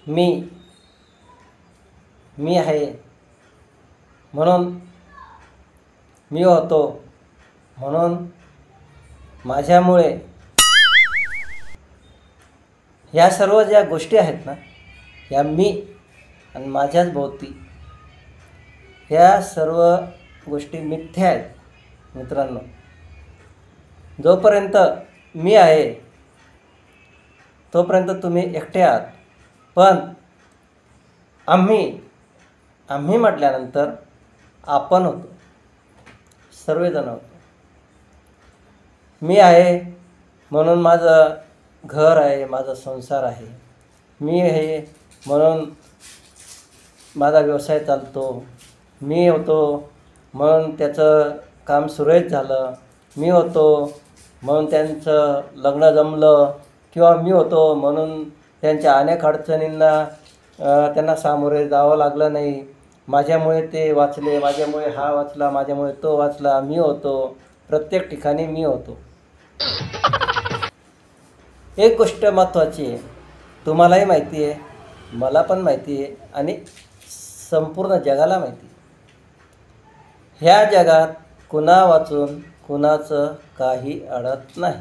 मी मी आहे म्हणून मी होतो, म्हणून माझ्यामुळे ह्या सर्व ज्या गोष्टी आहेत ना, या मी आणि माझ्याच भोवती ह्या सर्व गोष्टी मिथ्या आहेत मित्रांनो. जोपर्यंत मी आहे तोपर्यंत तुम्ही एकटे आहात, पण आम्ही म्हटल्यानंतर आपण होतो, सर्वजण होतो. मी आहे म्हणून माझं घर आहे, माझा संसार आहे. मी आहे म्हणून माझा व्यवसाय चालतो. मी होतो म्हणून त्याचं काम सुरळीत झालं. मी होतो म्हणून त्यांचं लग्न जमलं, किंवा मी होतो म्हणून त्यांच्या अनेक अडचणींना त्यांना सामोरे जावं लागलं नाही. माझ्यामुळे ते वाचले, माझ्यामुळे हा वाचला, माझ्यामुळे तो वाचला. मी होतो, प्रत्येक ठिकाणी मी होतो. एक गोष्ट महत्त्वाची आहे, तुम्हालाही माहिती आहे, मला पण माहिती आहे आणि संपूर्ण जगाला माहिती आहे. ह्या जगात कुणा वाचून कुणाचं काही अडत नाही.